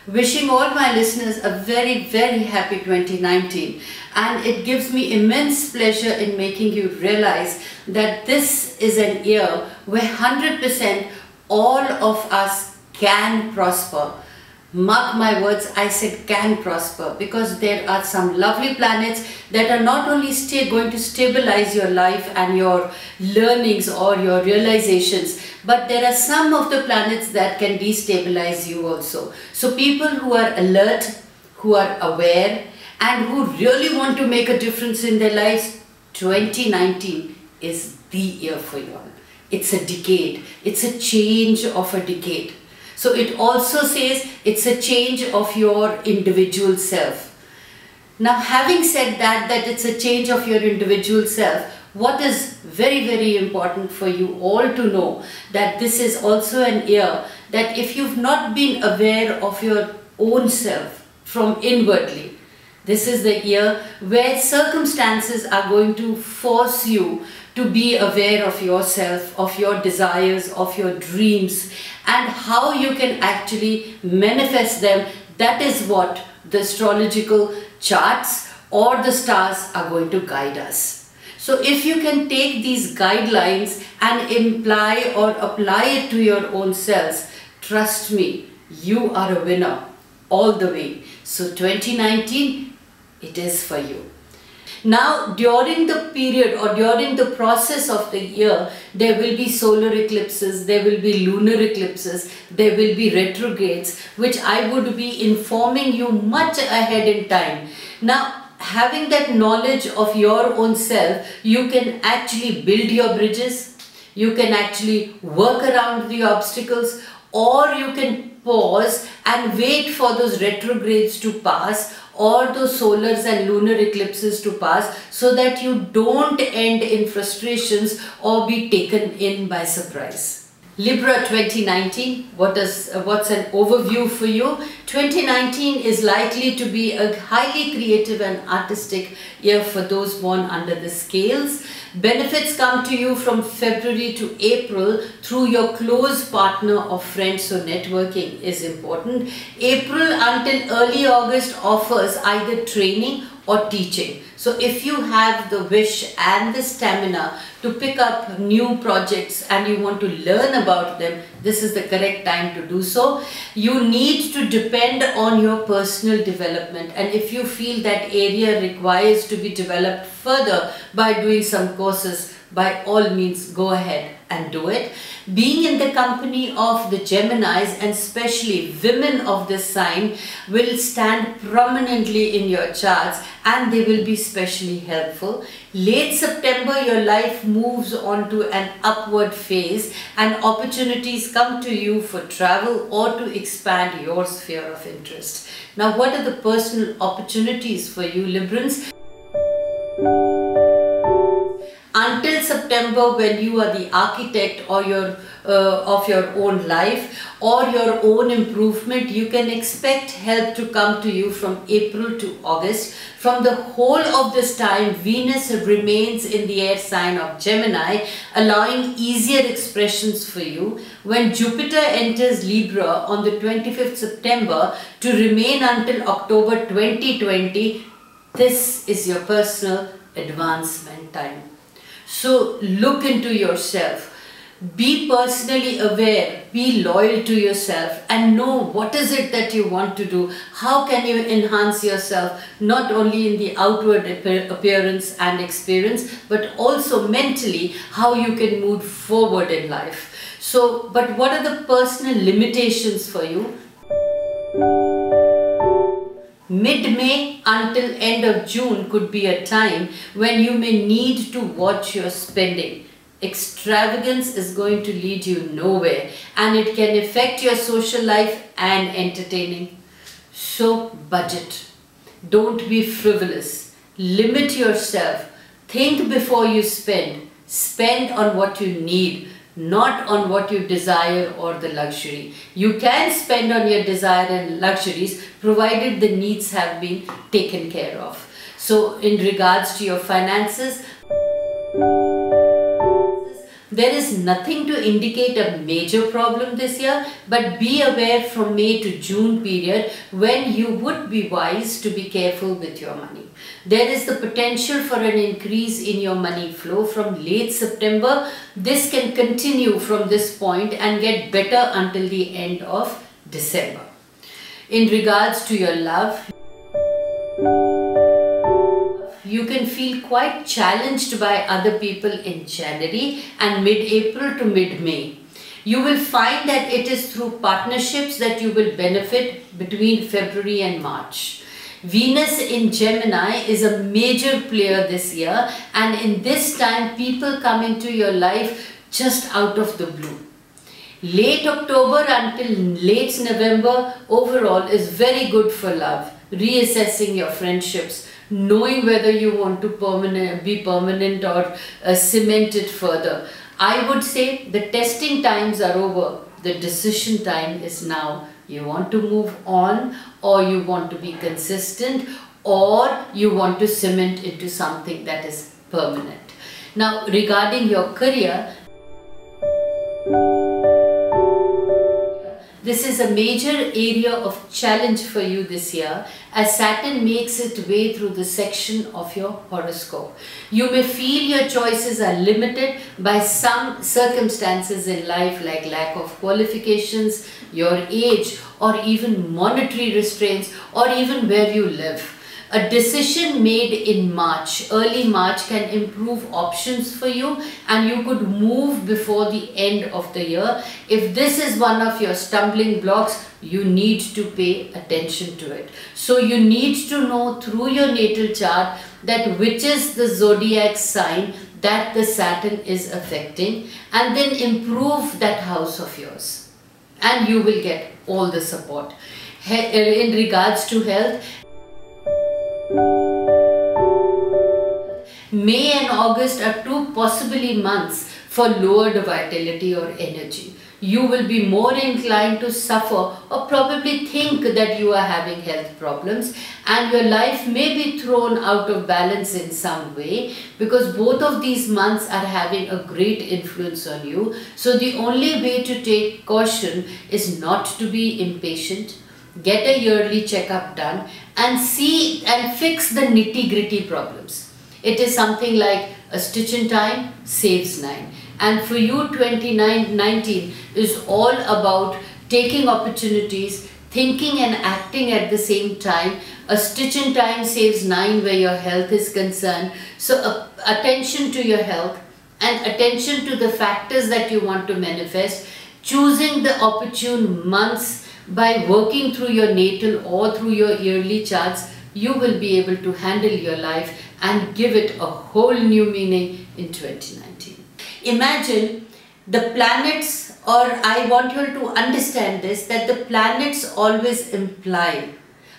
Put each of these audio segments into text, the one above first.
Wishing all my listeners a very, very happy 2019, and it gives me immense pleasure in making you realize that this is an year where 100% all of us can prosper. Mark my words, I said can prosper, because there are some lovely planets that are not only going to stabilize your life and your learnings or your realizations, but there are some of the planets that can destabilize you also. So people who are alert, who are aware, and who really want to make a difference in their lives, 2019 is the year for you all. It's a decade. It's a change of a decade. So it also says it's a change of your individual self. Now, having said that it's a change of your individual self, what is very, very important for you all to know, that this is also an year that if you've not been aware of your own self from inwardly, this is the year where circumstances are going to force you to be aware of yourself, of your desires, of your dreams, and how you can actually manifest them. That is what the astrological charts or the stars are going to guide us. So if you can take these guidelines and imply or apply it to your own selves, trust me, you are a winner all the way. So 2019, it is for you. Now, during the period or during the process of the year, there will be solar eclipses, there will be lunar eclipses, there will be retrogrades, which I would be informing you much ahead in time. Now, having that knowledge of your own self, you can actually build your bridges, you can actually work around the obstacles, or you can pause and wait for those retrogrades to pass, or those solars and lunar eclipses to pass, so that you don't end in frustrations or be taken in by surprise. Libra 2019, what's an overview for you? 2019 is likely to be a highly creative and artistic year for those born under the scales. Benefits come to you from February to April through your close partner or friend, so networking is important. April until early August offers either training or teaching. So if you have the wish and the stamina to pick up new projects and you want to learn about them, this is the correct time to do so. You need to depend on your personal development, and if you feel that area requires to be developed further by doing some courses, by all means go ahead and do it. Being in the company of the Geminis, and especially women of this sign, will stand prominently in your charts and they will be specially helpful. Late September, your life moves on to an upward phase and opportunities come to you for travel or to expand your sphere of interest. Now, what are the personal opportunities for you, Librans? Until September, when you are the architect or of your own life or your own improvement, you can expect help to come to you from April to August. From the whole of this time, Venus remains in the air sign of Gemini, allowing easier expressions for you. When Jupiter enters Libra on the 25th September to remain until October 2020, this is your personal advancement time. So look into yourself, be personally aware, be loyal to yourself, and know what is it that you want to do. How can you enhance yourself, not only in the outward appearance and experience, but also mentally, how you can move forward in life. So, but what are the personal limitations for you? Mid-May until end of June could be a time when you may need to watch your spending. Extravagance is going to lead you nowhere, and it can affect your social life and entertaining. So budget. Don't be frivolous. Limit yourself. Think before you spend. Spend on what you need, not on what you desire or the luxury. You can spend on your desire and luxuries provided the needs have been taken care of. So in regards to your finances, There is nothing to indicate a major problem this year, but be aware from May to June period when you would be wise to be careful with your money. There is the potential for an increase in your money flow from late September. This can continue from this point and get better until the end of December. In regards to your love, you can feel quite challenged by other people in January and mid-April to mid-May. You will find that it is through partnerships that you will benefit between February and March. Venus in Gemini is a major player this year, and in this time people come into your life just out of the blue. Late October until late November overall is very good for love, reassessing your friendships, knowing whether you want to be permanent or cement it further. I would say the testing times are over. The decision time is now. You want to move on, or you want to be consistent, or you want to cement into something that is permanent. Now, regarding your career, this is a major area of challenge for you this year as Saturn makes its way through the section of your horoscope. You may feel your choices are limited by some circumstances in life like lack of qualifications, your age, or even monetary restraints, or even where you live. A decision made in March, early March, can improve options for you, and you could move before the end of the year. If this is one of your stumbling blocks, you need to pay attention to it. So you need to know through your natal chart that which is the zodiac sign that the Saturn is affecting, and then improve that house of yours, and you will get all the support. In regards to health, May and August are two possibly months for lowered vitality or energy. You will be more inclined to suffer or probably think that you are having health problems, and your life may be thrown out of balance in some way, because both of these months are having a great influence on you. So the only way to take caution is not to be impatient. Get a yearly checkup done and see and fix the nitty-gritty problems. It is something like a stitch in time saves 9. And for you, 2019 is all about taking opportunities, thinking and acting at the same time. A stitch in time saves 9 where your health is concerned. So attention to your health and attention to the factors that you want to manifest, choosing the opportune months by working through your natal or through your yearly charts, you will be able to handle your life and give it a whole new meaning in 2019. Imagine the planets, or I want you to understand this, that the planets always imply.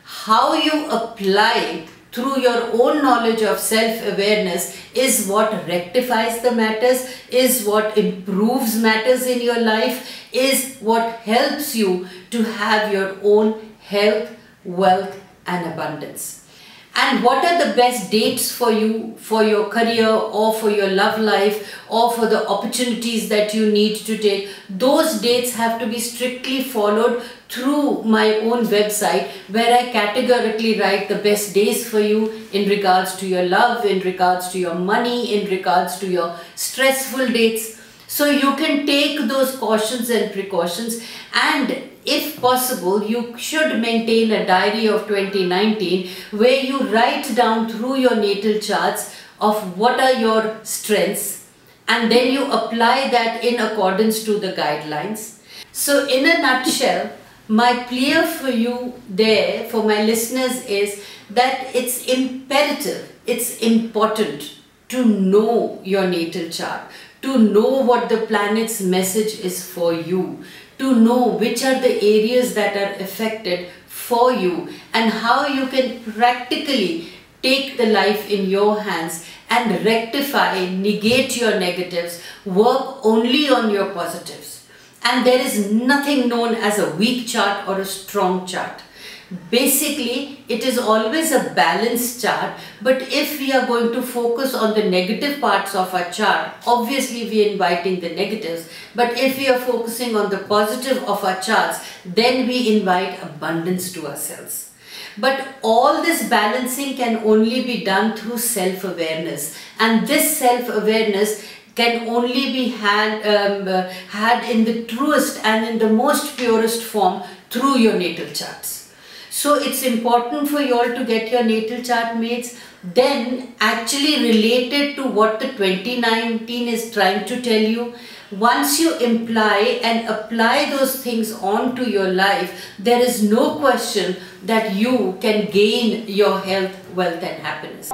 How you apply through your own knowledge of self-awareness is what rectifies the matters, is what improves matters in your life, is what helps you to have your own health, wealth and abundance. And what are the best dates for you, for your career or for your love life or for the opportunities that you need to take? Those dates have to be strictly followed through my own website, where I categorically write the best days for you in regards to your love, in regards to your money, in regards to your stressful dates. So you can take those cautions and precautions, and if possible, you should maintain a diary of 2019 where you write down through your natal charts of what are your strengths, and then you apply that in accordance to the guidelines. So in a nutshell, my plea for you there, for my listeners, is that it's imperative, it's important to know your natal chart, to know what the planet's message is for you, to know which are the areas that are affected for you, and how you can practically take the life in your hands and rectify, negate your negatives, work only on your positives. And there is nothing known as a weak chart or a strong chart. Basically, it is always a balanced chart, but if we are going to focus on the negative parts of our chart, obviously we are inviting the negatives, but if we are focusing on the positive of our charts, then we invite abundance to ourselves. But all this balancing can only be done through self-awareness, and this self-awareness can only be had in the truest and in the most purest form through your natal charts. So it's important for you all to get your natal chart, mates. Then actually related to what the 2019 is trying to tell you. Once you imply and apply those things onto your life, there is no question that you can gain your health, wealth and happiness.